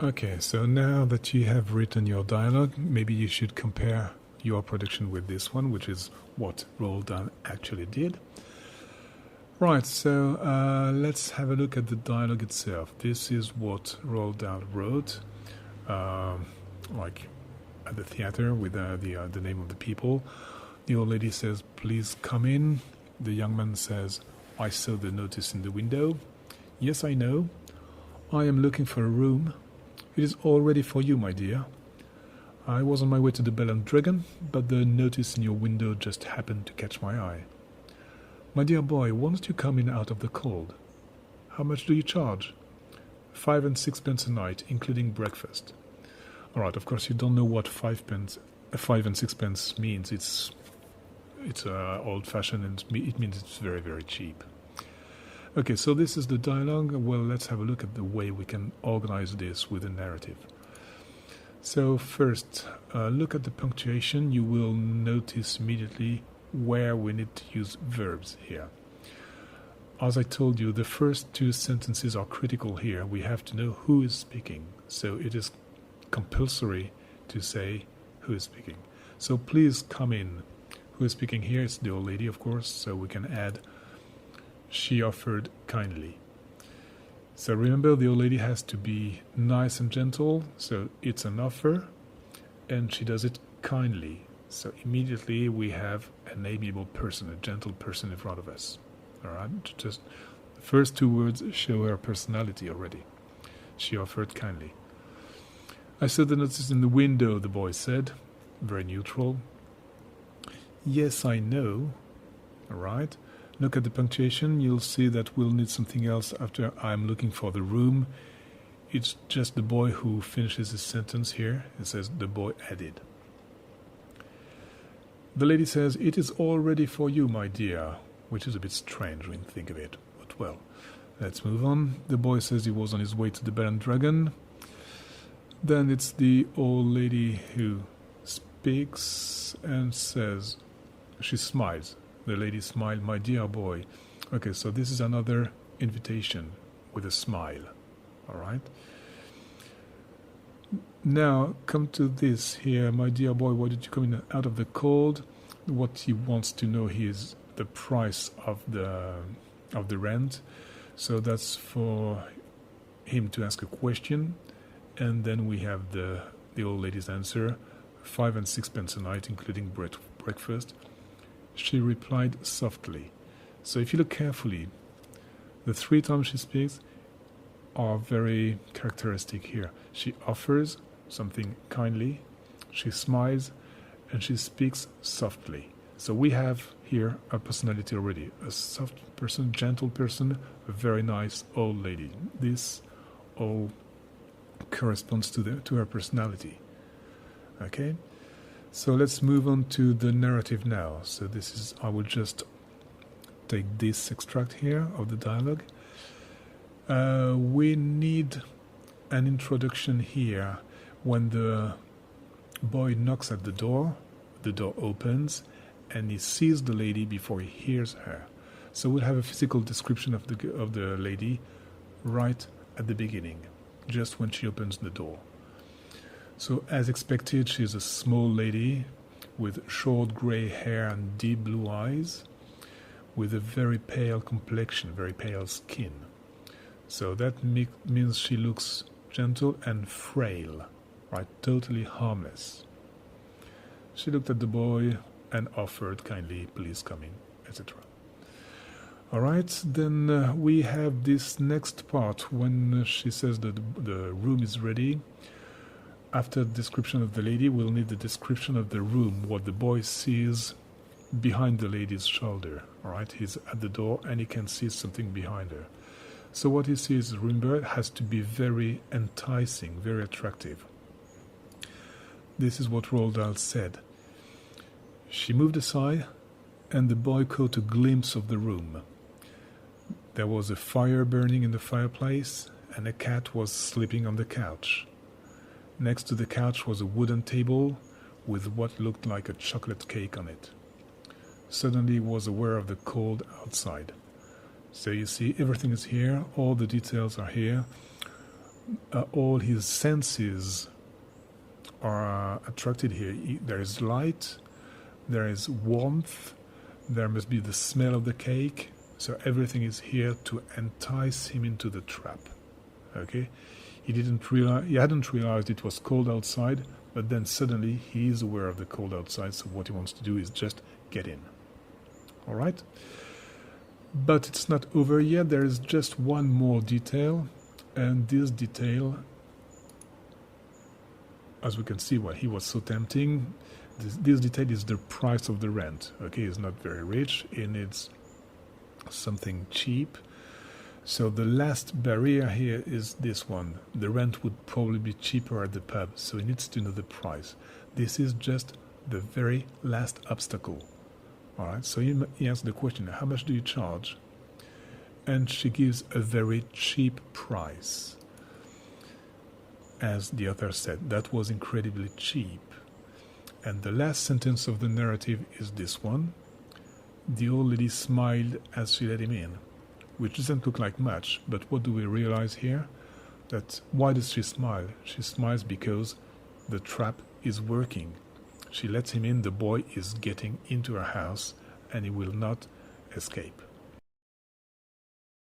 Okay, so now that you have written your dialogue, maybe you should compare your production with this one, which is what R.Dahl actually did. Right, so let's have a look at the dialogue itself. This is what R.Dahl wrote, like at the theater with the name of the people. The old lady says, "Please come in." The young man says, "I saw the notice in the window." "Yes, I know. I am looking for a room. It is all ready for you, my dear. I was on my way to the Bell and Dragon, but the notice in your window just happened to catch my eye. My dear boy, why don't you come in out of the cold? How much do you charge?" 5 and 6 pence a night, including breakfast." All right, of course you don't know what 5 and 6 pence means. It's old-fashioned, and it means it's very, very cheap. Okay, so this is the dialogue. Well, let's have a look at the way we can organize this with a narrative. So first, look at the punctuation. You will notice immediately where we need to use verbs here. As I told you, the first two sentences are critical here. We have to know who is speaking. So it is compulsory to say who is speaking. So please come in. Who is speaking here? It's the old lady, of course, so we can add "she offered kindly." So remember, the old lady has to be nice and gentle, so it's an offer, and she does it kindly. So immediately we have an amiable person, a gentle person in front of us. All right, just the first two words show her personality already. She offered kindly. "I saw the notice in the window," the boy said, very neutral. "Yes, I know." All right. Look at the punctuation. You'll see that we'll need something else after "I'm looking for the room." It's just the boy who finishes his sentence here. It says "the boy added." The lady says, "It is all ready for you, my dear," which is a bit strange when you think of it. But well, let's move on. The boy says he was on his way to the Bell and Dragon. Then it's the old lady who speaks and says, she smiles. The lady smiled, "My dear boy." Okay, so this is another invitation with a smile. All right. Now come to this here. "My dear boy, why did you come in out of the cold?" What he wants to know here is the price of the rent. So that's for him to ask a question, and then we have the old lady's answer: 5 and 6 pence a night, including breakfast. She replied softly. So if you look carefully, the 3 times she speaks are very characteristic here. She offers something kindly, she smiles, and she speaks softly. So we have here a personality already. A soft person, gentle person, a very nice old lady. This all corresponds to her personality. Okay? So let's move on to the narrative now. So this is, I will just take this extract here of the dialogue. We need an introduction here. When the boy knocks at the door opens, and he sees the lady before he hears her. So we'll have a physical description of the lady right at the beginning, just when she opens the door. So as expected, she's a small lady with short grey hair and deep blue eyes, with a very pale complexion, very pale skin. So that means she looks gentle and frail, right? Totally harmless. She looked at the boy and offered kindly, "Please come in," etc. All right, then we have this next part when she says that the room is ready. After the description of the lady, we'll need the description of the room, what the boy sees behind the lady's shoulder. All right, he's at the door and he can see something behind her. So what he sees, remember, has to be very enticing, very attractive. This is what R.Dahl said. She moved aside and the boy caught a glimpse of the room. There was a fire burning in the fireplace and a cat was sleeping on the couch. Next to the couch was a wooden table with what looked like a chocolate cake on it. Suddenly he was aware of the cold outside. So you see, everything is here, all the details are here. all his senses are attracted here. There is light, there is warmth, there must be the smell of the cake, so everything is here to entice him into the trap. Okay, he hadn't realized it was cold outside, but then suddenly he is aware of the cold outside, so what he wants to do is just get in. All right, but it's not over yet. There is just one more detail, and this detail, as we can see, well, he was so tempting. This detail is the price of the rent. Okay, he's not very rich, he needs something cheap. So the last barrier here is this one. The rent would probably be cheaper at the pub, so he needs to know the price. This is just the very last obstacle. All right, so he asks the question, how much do you charge? And she gives a very cheap price. As the author said, that was incredibly cheap. And the last sentence of the narrative is this one. The old lady smiled as she let him in, which doesn't look like much, but what do we realize here? That why does she smile? She smiles because the trap is working. She lets him in, the boy is getting into her house, and he will not escape.